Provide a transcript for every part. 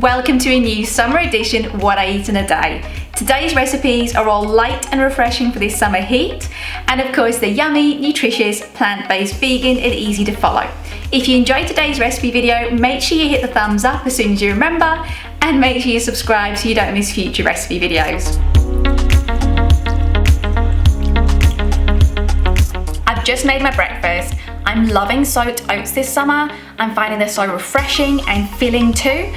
Welcome to a new summer edition What I Eat in a Day. Today's recipes are all light and refreshing for this summer heat, and of course they're yummy, nutritious, plant-based, vegan and easy to follow. If you enjoyed today's recipe video, make sure you hit the thumbs up as soon as you remember, and make sure you subscribe so you don't miss future recipe videos. I've just made my breakfast. I'm loving soaked oats this summer. I'm finding they're so refreshing and filling too.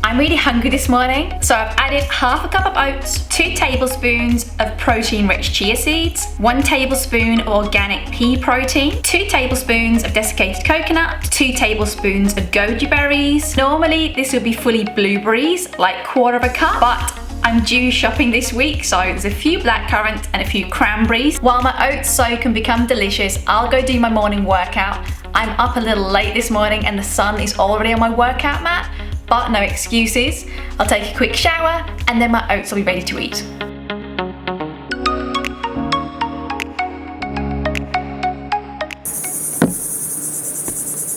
I'm really hungry this morning, so I've added half a cup of oats, 2 tablespoons of protein-rich chia seeds, 1 tablespoon of organic pea protein, 2 tablespoons of desiccated coconut, 2 tablespoons of goji berries. Normally this would be fully blueberries, like quarter of a cup, but I'm due shopping this week, so there's a few blackcurrant and a few cranberries. While my oats soak and become delicious, I'll go do my morning workout. I'm up a little late this morning and the sun is already on my workout mat, but no excuses. I'll take a quick shower and then my oats will be ready to eat.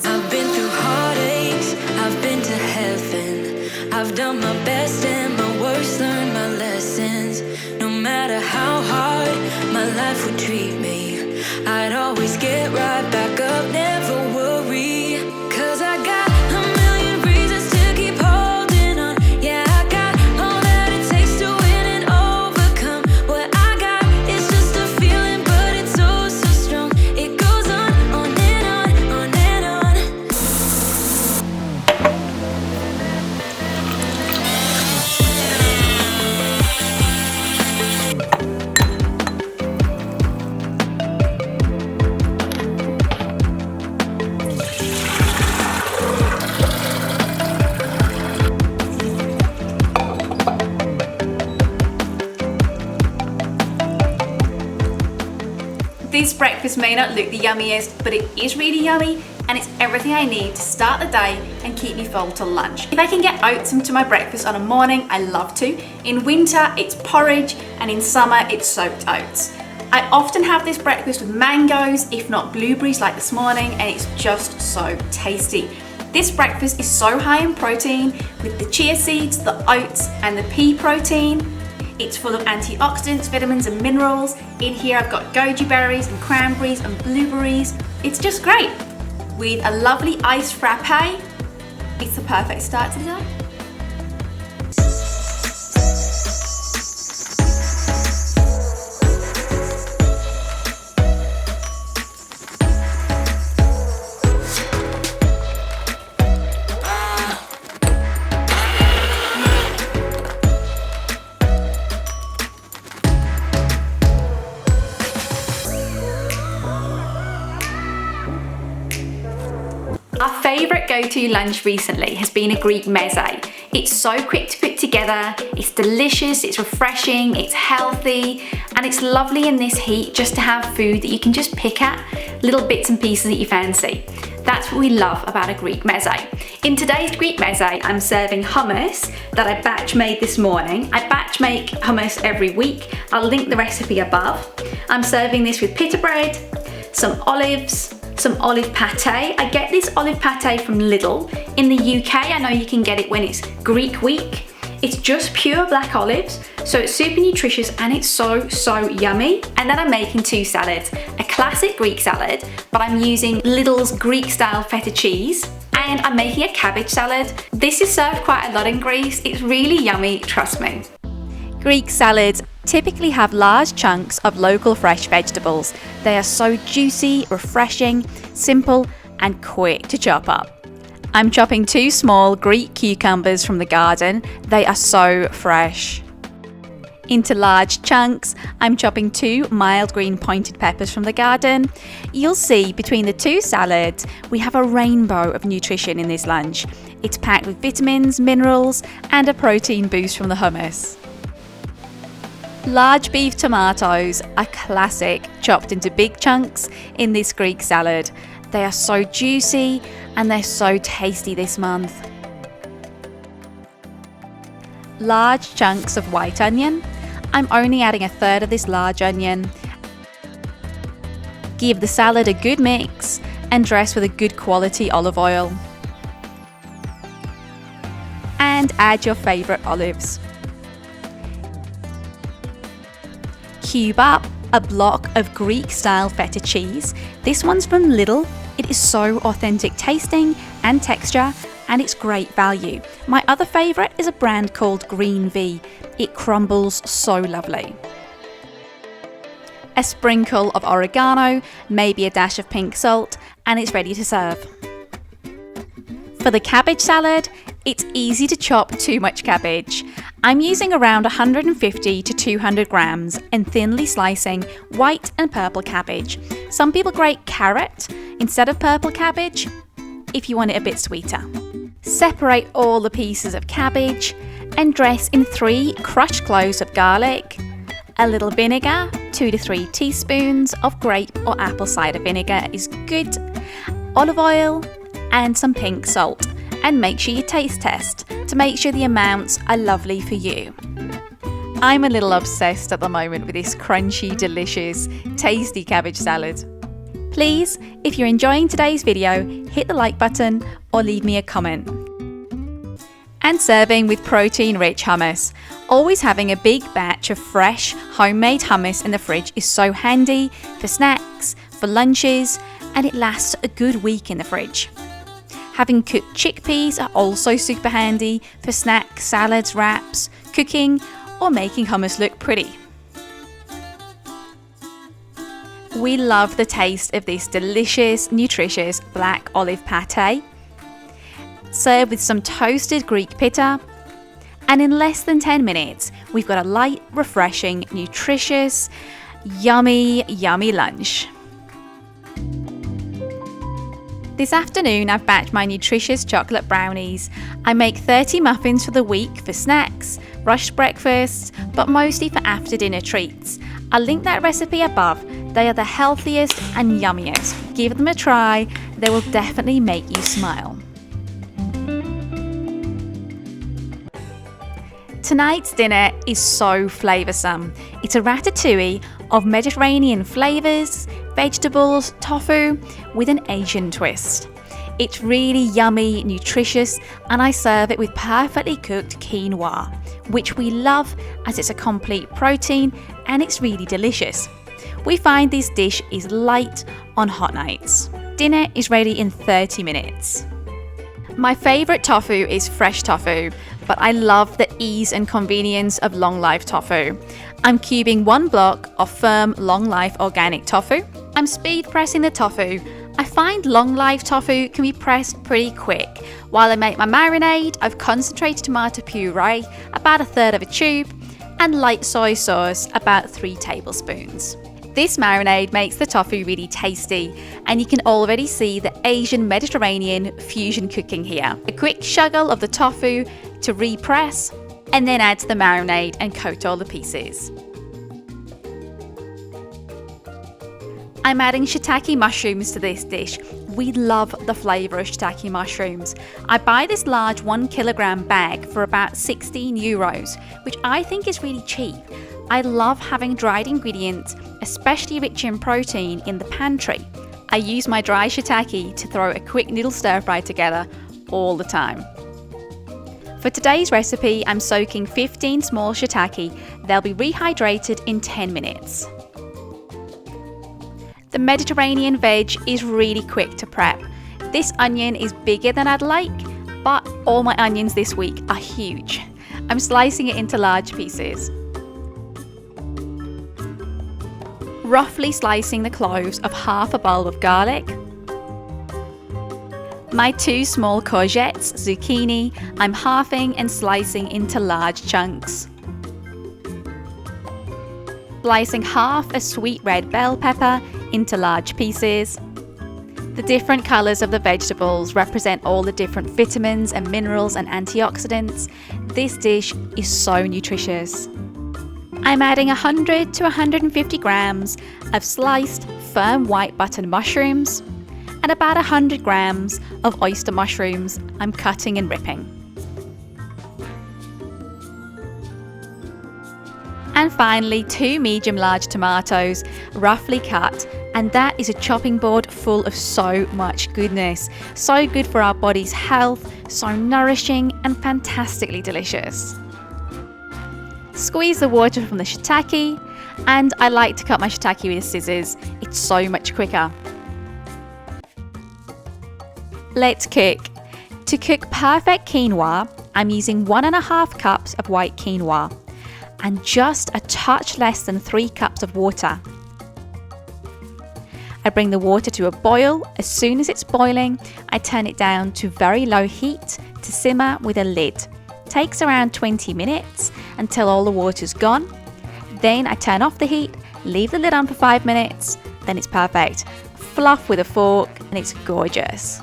I've been through heartaches, I've been to heaven. I've done my best and my worst, learned my lessons. No matter how hard my life would treat me, I'd always get right back up, never worry. 'Cause I got a million reasons to keep holding on. Yeah, I got all that it takes to win and overcome. What I got is just a feeling, but it's so, so strong. It goes on and on, on and on. This breakfast may not look the yummiest, but it is really yummy and it's everything I need to start the day and keep me full till lunch. If I can get oats into my breakfast on a morning, I love to. In winter, it's porridge, and in summer, it's soaked oats. I often have this breakfast with mangoes, if not blueberries like this morning, and it's just so tasty. This breakfast is so high in protein with the chia seeds, the oats, and the pea protein. It's full of antioxidants, vitamins and minerals. In here I've got goji berries and cranberries and blueberries. It's just great. With a lovely iced frappe, it's the perfect start to the day. Our favourite go-to lunch recently has been a Greek meze. It's so quick to put together, it's delicious, it's refreshing, it's healthy, and it's lovely in this heat just to have food that you can just pick at, little bits and pieces that you fancy. That's what we love about a Greek meze. In today's Greek meze, I'm serving hummus that I batch made this morning. I batch make hummus every week. I'll link the recipe above. I'm serving this with pita bread, some olives, some olive pate. I get this olive pate from Lidl. In the UK, I know you can get it when it's Greek week. It's just pure black olives, so it's super nutritious and it's so, so yummy. And then I'm making 2 salads. A classic Greek salad, but I'm using Lidl's Greek style feta cheese. And I'm making a cabbage salad. This is served quite a lot in Greece. It's really yummy, trust me. Greek salads typically have large chunks of local fresh vegetables. They are so juicy, refreshing, simple, and quick to chop up. I'm chopping 2 small Greek cucumbers from the garden. They are so fresh. Into large chunks, I'm chopping 2 mild green pointed peppers from the garden. You'll see between the 2 salads, we have a rainbow of nutrition in this lunch. It's packed with vitamins, minerals, and a protein boost from the hummus. Large beef tomatoes are classic, chopped into big chunks in this Greek salad. They are so juicy and they're so tasty this month. Large chunks of white onion. I'm only adding 1/3 of this large onion. Give the salad a good mix and dress with a good quality olive oil. And and add your favourite olives. Cube up a block of Greek-style feta cheese. This one's from Lidl. It is so authentic tasting and texture, and it's great value. My other favourite is a brand called Green V. It crumbles so lovely. A sprinkle of oregano, maybe a dash of pink salt, and it's ready to serve. For the cabbage salad, it's easy to chop too much cabbage. I'm using around 150 to 200 grams and thinly slicing white and purple cabbage. Some people grate carrot instead of purple cabbage if you want it a bit sweeter. Separate all the pieces of cabbage and dress in 3 crushed cloves of garlic, a little vinegar, 2 to 3 teaspoons of grape or apple cider vinegar is good, olive oil and some pink salt, and make sure you taste test to make sure the amounts are lovely for you. I'm a little obsessed at the moment with this crunchy, delicious, tasty cabbage salad. Please, if you're enjoying today's video, hit the like button or leave me a comment. And serving with protein-rich hummus. Always having a big batch of fresh, homemade hummus in the fridge is so handy for snacks, for lunches, and it lasts a good week in the fridge. Having cooked chickpeas are also super handy for snacks, salads, wraps, cooking, or making hummus look pretty. We love the taste of this delicious, nutritious black olive pate. Serve with some toasted Greek pita, and in less than 10 minutes, we've got a light, refreshing, nutritious, yummy, yummy lunch. This afternoon, I've batched my nutritious chocolate brownies. I make 30 muffins for the week for snacks, rushed breakfasts, but mostly for after dinner treats. I'll link that recipe above. They are the healthiest and yummiest. Give them a try. They will definitely make you smile. Tonight's dinner is so flavoursome. It's a ratatouille of Mediterranean flavours, vegetables, tofu with an Asian twist. It's really yummy, nutritious, and I serve it with perfectly cooked quinoa, which we love as it's a complete protein and it's really delicious. We find this dish is light on hot nights. Dinner is ready in 30 minutes. My favourite tofu is fresh tofu, but I love the ease and convenience of long life tofu. I'm cubing 1 block of firm long life organic tofu. I'm speed pressing the tofu. I find long life tofu can be pressed pretty quick. While I make my marinade, I've concentrated tomato puree, about 1/3 of a tube, and light soy sauce, about 3 tablespoons. This marinade makes the tofu really tasty, and you can already see the Asian Mediterranean fusion cooking here. A quick shuggle of the tofu to repress, and then add to the marinade and coat all the pieces. I'm adding shiitake mushrooms to this dish. We love the flavour of shiitake mushrooms. I buy this large 1 kilogram bag for about €16, which I think is really cheap. I love having dried ingredients, especially rich in protein, in the pantry. I use my dry shiitake to throw a quick noodle stir fry together all the time. For today's recipe, I'm soaking 15 small shiitake. They'll be rehydrated in 10 minutes. The Mediterranean veg is really quick to prep. This onion is bigger than I'd like, but all my onions this week are huge. I'm slicing it into large pieces. Roughly slicing the cloves of half a bulb of garlic. My 2 small courgettes, zucchini, I'm halving and slicing into large chunks. Slicing half a sweet red bell pepper into large pieces. The different colours of the vegetables represent all the different vitamins and minerals and antioxidants. This dish is so nutritious. I'm adding 100 to 150 grams of sliced firm white button mushrooms and about 100 grams of oyster mushrooms I'm cutting and ripping. And finally, 2 medium-large tomatoes, roughly cut, And that is a chopping board full of so much goodness. So good for our body's health, so nourishing and fantastically delicious. Squeeze the water from the shiitake, and I like to cut my shiitake with scissors. It's so much quicker. Let's cook. To cook perfect quinoa, I'm using 1.5 cups of white quinoa and just a touch less than 3 cups of water. I bring the water to a boil. As soon as it's boiling, I turn it down to very low heat to simmer with a lid. Takes around 20 minutes until all the water's gone. Then I turn off the heat, leave the lid on for 5 minutes, then it's perfect. Fluff with a fork and it's gorgeous.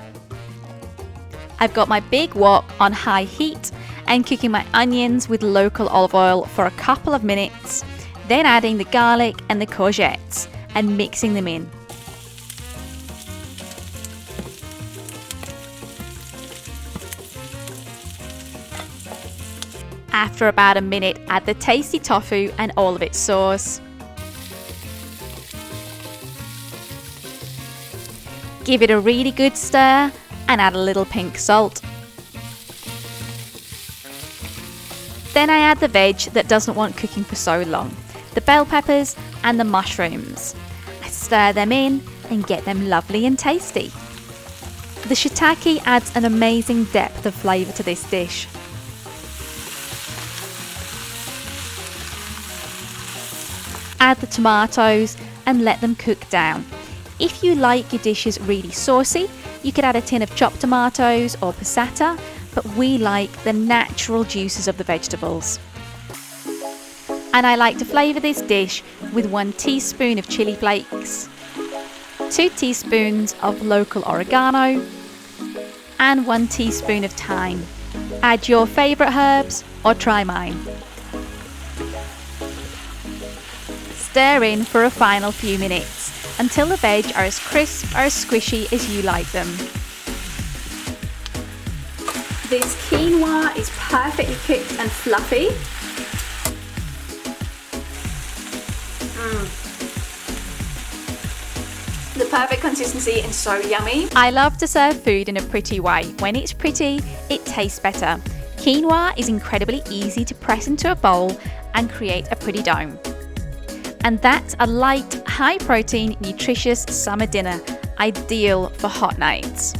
I've got my big wok on high heat and cooking my onions with local olive oil for a couple of minutes, then adding the garlic and the courgettes and mixing them in. After about a minute, add the tasty tofu and all of its sauce. Give it a really good stir and add a little pink salt. Then I add the veg that doesn't want cooking for so long, the bell peppers and the mushrooms. I stir them in and get them lovely and tasty. The shiitake adds an amazing depth of flavour to this dish. Add the tomatoes and let them cook down. If you like your dishes really saucy, you could add a tin of chopped tomatoes or passata, but we like the natural juices of the vegetables. And I like to flavour this dish with 1 teaspoon of chili flakes, 2 teaspoons of local oregano, and 1 teaspoon of thyme. Add your favourite herbs or try mine. Stir in for a final few minutes until the veg are as crisp or as squishy as you like them. This quinoa is perfectly cooked and fluffy. The perfect consistency and so yummy. I love to serve food in a pretty way. When it's pretty, it tastes better. Quinoa is incredibly easy to press into a bowl and create a pretty dome. And that's a light, high-protein, nutritious summer dinner, ideal for hot nights.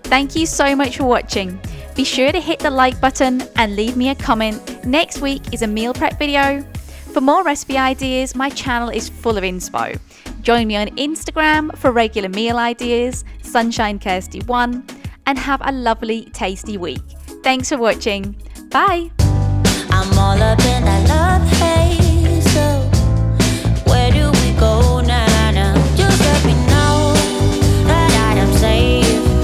Thank you so much for watching. Be sure to hit the like button and leave me a comment. Next week is a meal prep video. For more recipe ideas, my channel is full of inspo. Join me on Instagram for regular meal ideas, SunshineKirsty1, and have a lovely, tasty week. Thanks for watching. Bye. I'm all up in that love, hey.